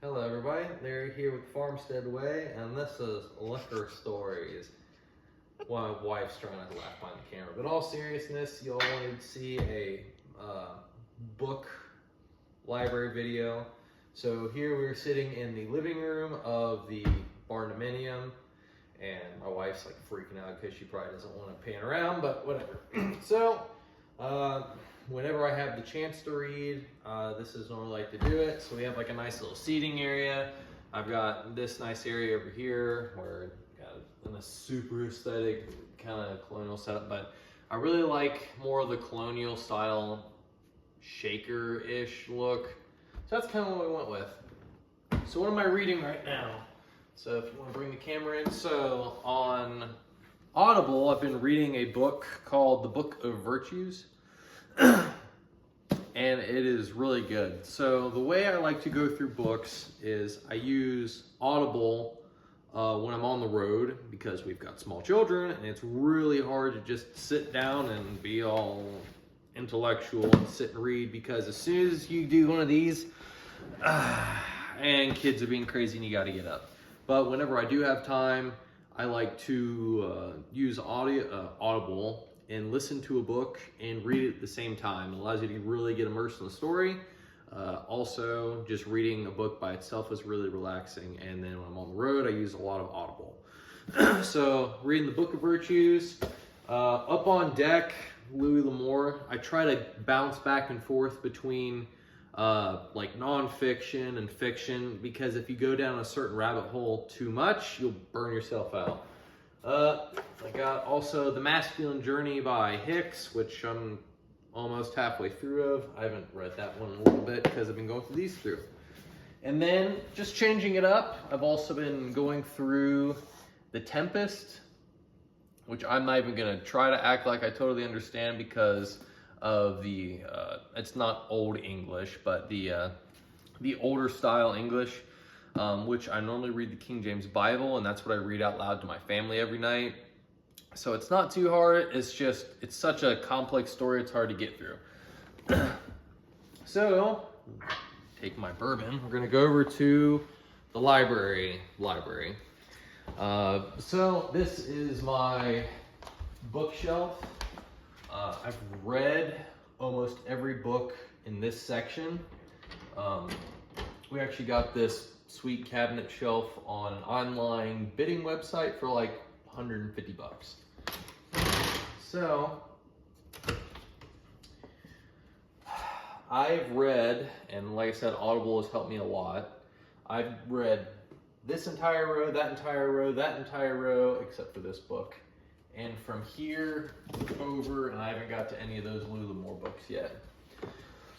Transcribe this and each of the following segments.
Hello everybody, Larry here with Farmstead Way, and this is Liquor Stories. Well, my wife's trying not to laugh behind the camera, but in all seriousness, you all wanted to see a book library video. So here we're sitting in the living room of the Barndominium, and my wife's like freaking out because she probably doesn't want to pan around, but whatever. So, whenever I have the chance to read, this is normally like to do it. So we have like a nice little seating area. I've got this nice area over here where got a super aesthetic kind of colonial setup, but I really like more of the colonial style shaker-ish look. So that's kind of what we went with. So what am I reading right now? So if you want to bring the camera in. So on Audible, I've been reading a book called The Book of Virtues. And it is really good. So the way I like to go through books is I use Audible when I'm on the road because we've got small children and it's really hard to just sit down and be all intellectual and sit and read, because as soon as you do one of these and kids are being crazy and you got to get up. But whenever I do have time, I like to use Audible and listen to a book and read it at the same time. It allows you to really get immersed in the story. Also, just reading a book by itself is really relaxing. And then when I'm on the road, I use a lot of Audible. So, reading the Book of Virtues. Up on Deck, Louis L'Amour. I try to bounce back and forth between like nonfiction and fiction, because if you go down a certain rabbit hole too much, you'll burn yourself out. I got also The Masculine Journey by Hicks, which I'm almost halfway through of. I haven't read that one in a little bit because I've been going through these through. And then, just changing it up, I've also been going through The Tempest, which I'm not even going to try to act like I totally understand because of the, it's not Old English, but the older style English. Which I normally read the King James Bible, and that's what I read out loud to my family every night. So it's not too hard, it's just, it's such a complex story, it's hard to get through. So, take my bourbon, we're gonna go over to the library. So this is my bookshelf. I've read almost every book in this section. We actually got this sweet cabinet shelf on an online bidding website for like 150 bucks. So I've read, and like I said, Audible has helped me a lot. I've read this entire row, that entire row, that entire row, except for this book. And from here over, and I haven't got to any of those Louis L'Amour books yet.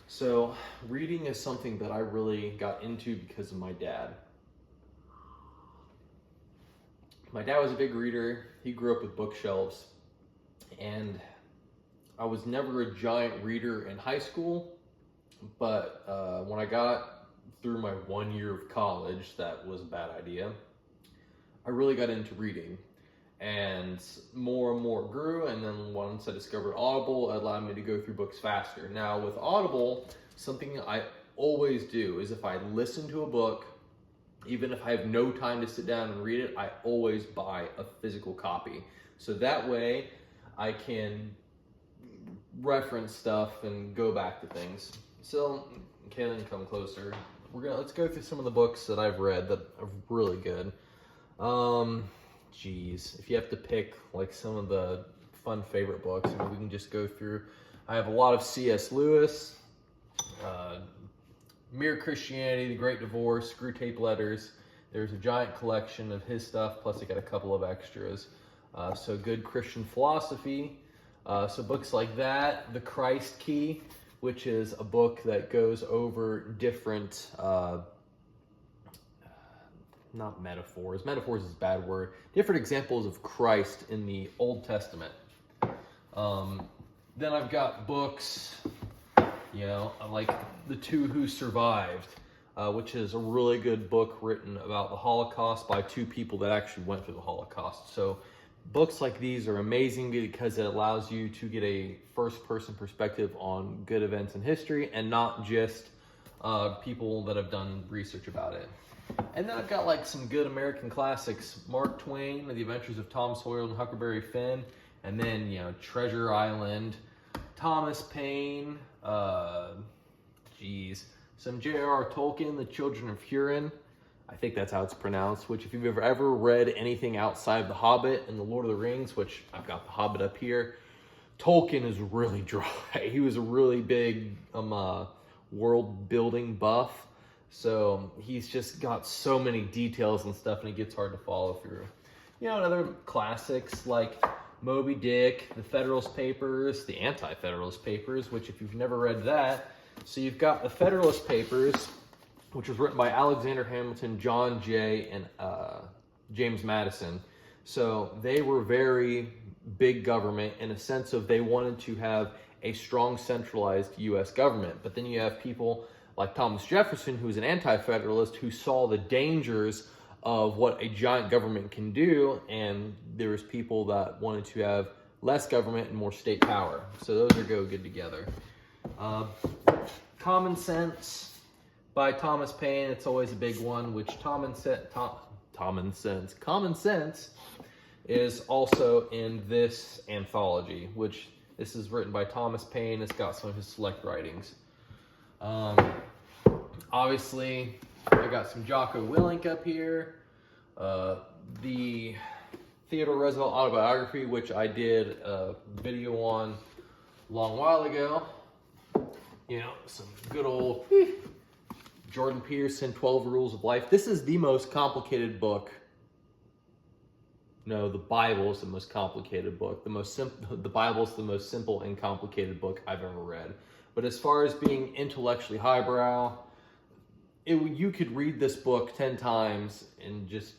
So, reading is something that I really got into because of my dad. My dad was a big reader. He grew up with bookshelves. And I was never a giant reader in high school. But when I got through my 1 year of college, that was a bad idea. I really got into reading. And more grew, and then once I discovered Audible, it allowed me to go through books faster. Now with Audible, something I always do is if I listen to a book, even if I have no time to sit down and read it, I always buy a physical copy. So that way I can reference stuff and go back to things. So, Kaylin, come closer. Let's go through some of the books that I've read that are really good. Geez, if you have to pick like some of the fun favorite books, I mean, we can just go through. I have a lot of C.S. Lewis, Mere Christianity, The Great Divorce, Screwtape Letters. There's a giant collection of his stuff, plus I got a couple of extras. So Good Christian Philosophy. So books like that. The Christ Key, which is a book that goes over different not metaphors. Metaphors is a bad word. Different examples of Christ in the Old Testament. Then I've got books, like The Two Who Survived, which is a really good book written about the Holocaust by two people that actually went through the Holocaust. So books like these are amazing because it allows you to get a first-person perspective on good events in history and not just people that have done research about it. And then I've got like some good American classics: Mark Twain, The Adventures of Tom Sawyer and Huckleberry Finn, and then, you know, Treasure Island, Thomas Paine, some J.R.R. Tolkien, The Children of Hurin. I think that's how it's pronounced, which if you've ever read anything outside of The Hobbit and The Lord of the Rings, which I've got The Hobbit up here, Tolkien is really dry. He was a really big world building buff. So he's just got so many details and stuff, and it gets hard to follow through. You know, and other classics like Moby Dick, the Federalist Papers, the Anti-Federalist Papers, which if you've never read that, so you've got the Federalist Papers, which was written by Alexander Hamilton, John Jay, and James Madison. So they were very big government in a sense of they wanted to have a strong centralized U.S. government. But then you have people like Thomas Jefferson, who's an anti-federalist, who saw the dangers of what a giant government can do, and there was people that wanted to have less government and more state power. So those go good together. Common Sense by Thomas Paine, it's always a big one, which Common Sense is also in this anthology, which this is written by Thomas Paine. It's got some of his select writings. Obviously, I got some Jocko Willink up here. The Theodore Roosevelt autobiography, which I did a video on a long while ago. You know, some good old Jordan Peterson, 12 Rules of Life. This is the most complicated book. No, the Bible is the most complicated book. The Bible is the most simple and complicated book I've ever read. But as far as being intellectually highbrow, you could read this book 10 times and just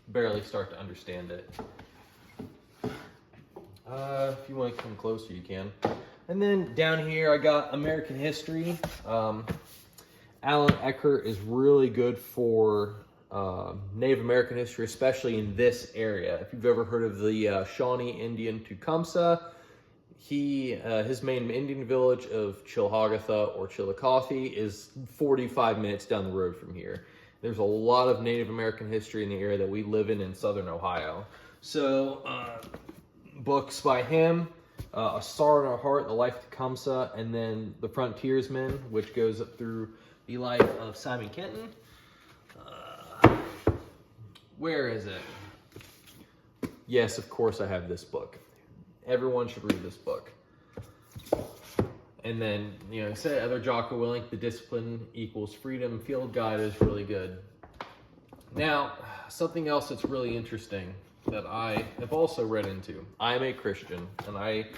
barely start to understand it. If you want to come closer, you can. And then down here, I got American history. Alan Eckert is really good for Native American history, especially in this area. If you've ever heard of the Shawnee Indian Tecumseh, his main Indian village of Chilhaugatha or Chillicothe is 45 minutes down the road from here. There's a lot of Native American history in the area that we live in southern Ohio. So, books by him, A Star in Our Heart, The Life of Tecumseh, and then The Frontiersman, which goes up through the life of Simon Kenton. Where is it? Yes, of course I have this book. Everyone should read this book. And then, you know, say other Jocko Willink, The Discipline Equals Freedom Field Guide is really good. Now, something else that's really interesting that I have also read into. I am a Christian, and I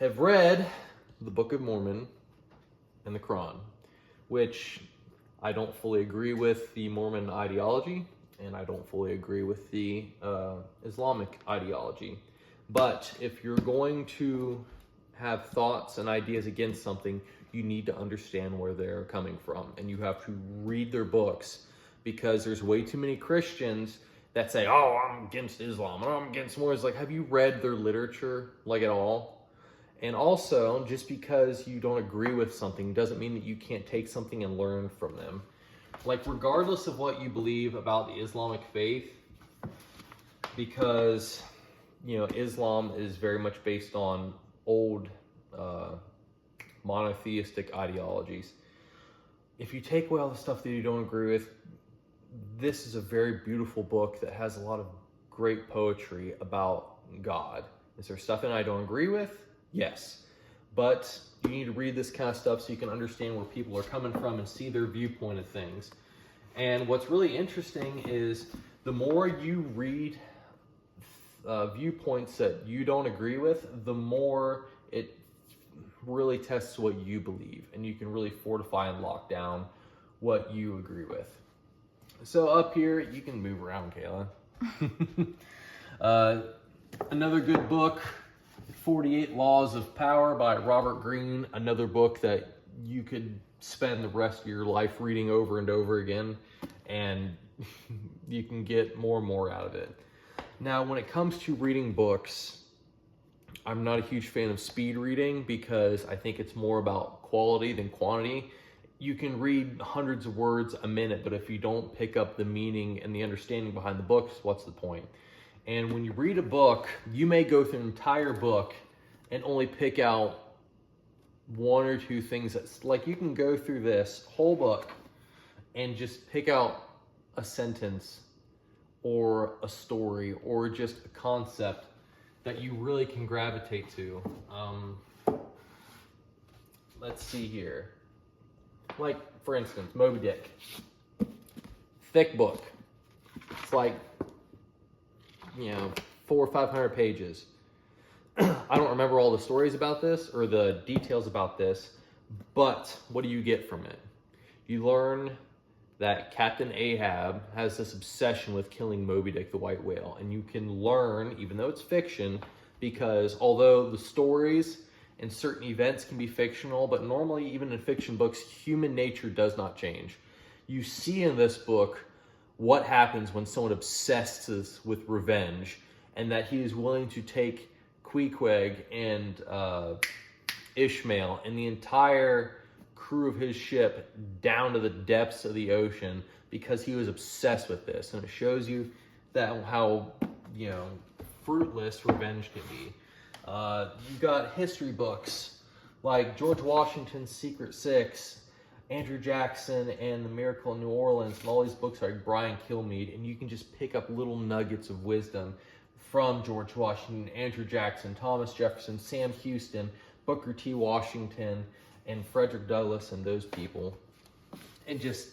have read the Book of Mormon and the Quran, which I don't fully agree with the Mormon ideology, and I don't fully agree with the Islamic ideology. But if you're going to have thoughts and ideas against something, you need to understand where they're coming from, and you have to read their books, because there's way too many Christians that say, oh, I'm against Islam, and I'm against Mormons. Like, have you read their literature, like, at all? And also, just because you don't agree with something doesn't mean that you can't take something and learn from them. Like, regardless of what you believe about the Islamic faith, because, you know, Islam is very much based on old monotheistic ideologies. If you take away all the stuff that you don't agree with, this is a very beautiful book that has a lot of great poetry about God. Is there stuff in it I don't agree with? Yes. But you need to read this kind of stuff so you can understand where people are coming from and see their viewpoint of things. And what's really interesting is the more you read viewpoints that you don't agree with, the more it really tests what you believe, and you can really fortify and lock down what you agree with. So up here, you can move around, Kayla. Another good book, 48 Laws of Power by Robert Greene. Another book that you could spend the rest of your life reading over and over again, and you can get more and more out of it. Now, when it comes to reading books, I'm not a huge fan of speed reading because I think it's more about quality than quantity. you can read hundreds of words a minute, but if you don't pick up the meaning and the understanding behind the books, what's the point? And when you read a book, you may go through an entire book and only pick out one or two things. That's like, you can go through this whole book and just pick out a sentence or a story or just a concept that you really can gravitate to. Let's see here. Like, for instance, Moby Dick. Thick book. It's like, 400 or 500 pages. I don't remember all the stories about this or the details about this, but what do you get from it? You learn that Captain Ahab has this obsession with killing Moby Dick, the white whale. And you can learn, even though it's fiction, because although the stories and certain events can be fictional, but normally even in fiction books, human nature does not change. You see in this book what happens when someone obsesses with revenge, and that he is willing to take Queequeg and Ishmael and the entire crew of his ship down to the depths of the ocean because he was obsessed with this. And it shows you that how, fruitless revenge can be. You've got history books like George Washington's Secret Six, Andrew Jackson and the Miracle in New Orleans, and all these books are like Brian Kilmeade, and you can just pick up little nuggets of wisdom from George Washington, Andrew Jackson, Thomas Jefferson, Sam Houston, Booker T. Washington, and Frederick Douglass, and those people. And just,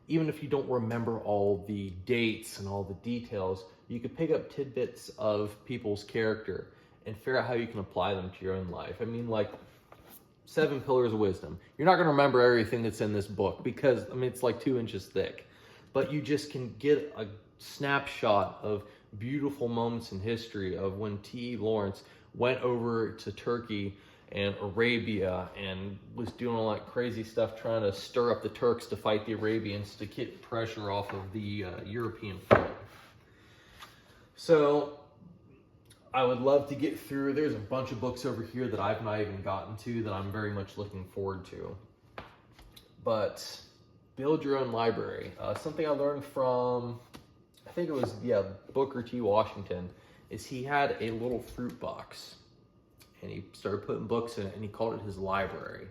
even if you don't remember all the dates and all the details, you could pick up tidbits of people's character and figure out how you can apply them to your own life. I mean, like 7 Pillars of Wisdom. You're not going to remember everything that's in this book because, it's like 2 inches thick. But you just can get a snapshot of beautiful moments in history of when T.E. Lawrence went over to Turkey and Arabia and was doing all that crazy stuff trying to stir up the Turks to fight the Arabians to get pressure off of the European front. So I would love to get through. There's a bunch of books over here that I've not even gotten to that I'm very much looking forward to. But build your own library. Something I learned from, I think it was, Booker T. Washington, is he had a little fruit box. And he started putting books in it, and he called it his library.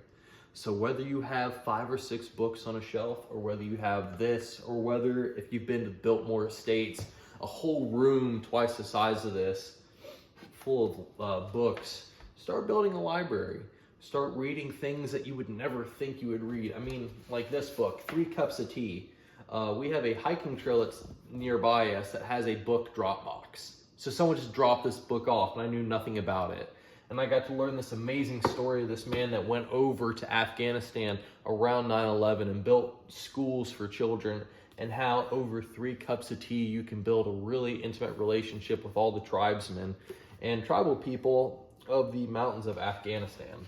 So whether you have 5 or 6 books on a shelf, or whether you have this, or whether, if you've been to Biltmore Estates, a whole room twice the size of this, full of books, start building a library. Start reading things that you would never think you would read. Like this book, 3 Cups of Tea. We have a hiking trail that's nearby us that has a book drop box. So someone just dropped this book off, and I knew nothing about it. And I got to learn this amazing story of this man that went over to Afghanistan around 9/11 and built schools for children, and how over 3 cups of tea you can build a really intimate relationship with all the tribesmen and tribal people of the mountains of Afghanistan.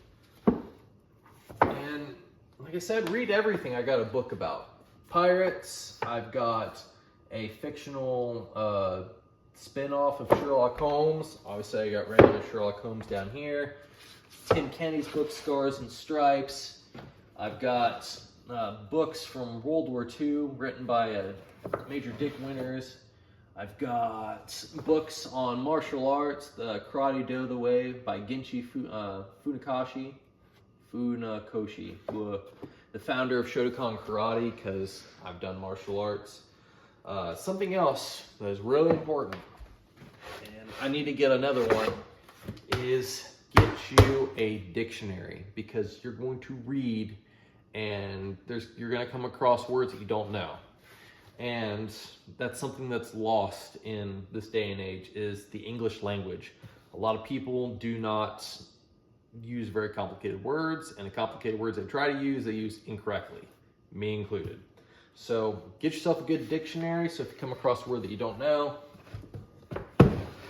And like I said, read everything. I got a book about pirates. I've got a fictional spin-off of Sherlock Holmes. Obviously, I got regular Sherlock Holmes down here. Tim Kenny's book, Scars and Stripes. I've got books from World War II written by Major Dick Winters. I've got books on martial arts, the Karate Do the Way by Ginchi Funakoshi, the founder of Shotokan Karate, because I've done martial arts. Something else that is really important, and I need to get another one, is get you a dictionary, because you're going to read and you're going to come across words that you don't know. And that's something that's lost in this day and age, is the English language. A lot of people do not use very complicated words, and the complicated words they try to use, they use incorrectly, me included. So get yourself a good dictionary, so if you come across a word that you don't know,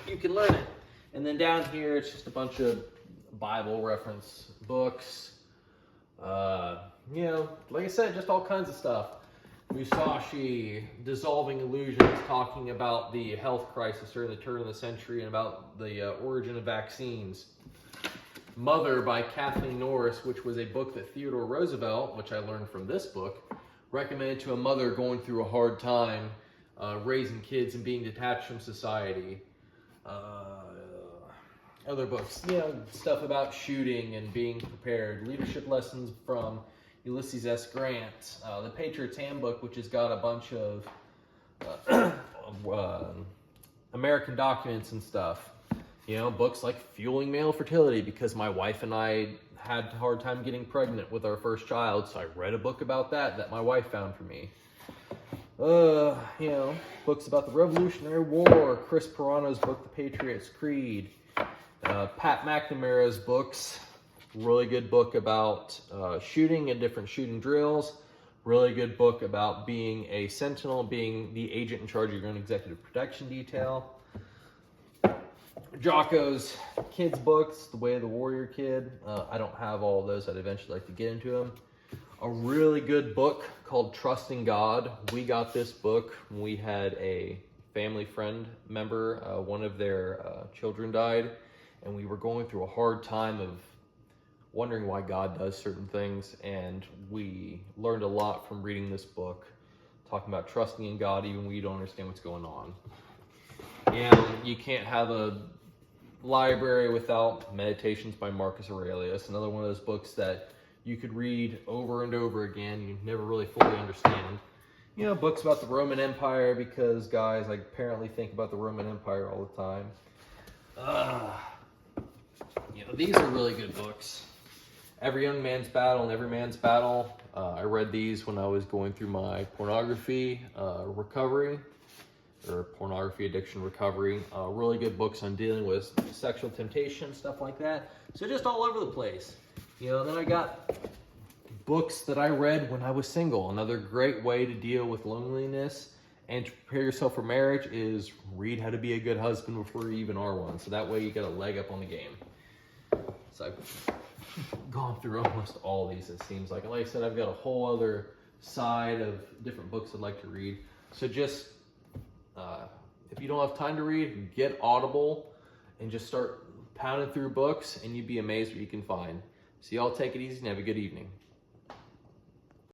you can learn it. And then down here, it's just a bunch of Bible reference books. Like I said, just all kinds of stuff. Musashi, Dissolving Illusions, talking about the health crisis during the turn of the century and about the origin of vaccines. Mother by Kathleen Norris, which was a book that Theodore Roosevelt, which I learned from this book, recommended to a mother going through a hard time, raising kids and being detached from society. Other books, stuff about shooting and being prepared. Leadership lessons from Ulysses S. Grant. The Patriot's Handbook, which has got a bunch of American documents and stuff. Books like Fueling Male Fertility, because my wife and I had a hard time getting pregnant with our first child, so I read a book about that my wife found for me. Books about the Revolutionary War, Chris Pirano's book, The Patriot's Creed, Pat McNamara's books, really good book about shooting and different shooting drills, really good book about being a sentinel, being the agent in charge of your own executive protection detail. Jocko's kids books, The Way of the Warrior Kid. I don't have all of those. I'd eventually like to get into them. A really good book called Trusting God. We got this book when we had a family friend member. One of their children died, and we were going through a hard time of wondering why God does certain things, and we learned a lot from reading this book, talking about trusting in God even when you don't understand what's going on. And you can't have a library without Meditations by Marcus Aurelius, another one of those books that you could read over and over again. You never really fully understand. Books about the Roman Empire, because guys apparently think about the Roman Empire all the time. These are really good books. Every Young Man's Battle and Every Man's Battle. I read these when I was going through my pornography recovery, or pornography addiction recovery. Really good books on dealing with sexual temptation, stuff like that. So just all over the place. Then I got books that I read when I was single. Another great way to deal with loneliness and to prepare yourself for marriage is read How to Be a Good Husband Before You Even Are One. So that way you get a leg up on the game. So I've gone through almost all these, it seems like. And like I said, I've got a whole other side of different books I'd like to read. So just, if you don't have time to read, get Audible and just start pounding through books, and you'd be amazed what you can find. So y'all take it easy and have a good evening.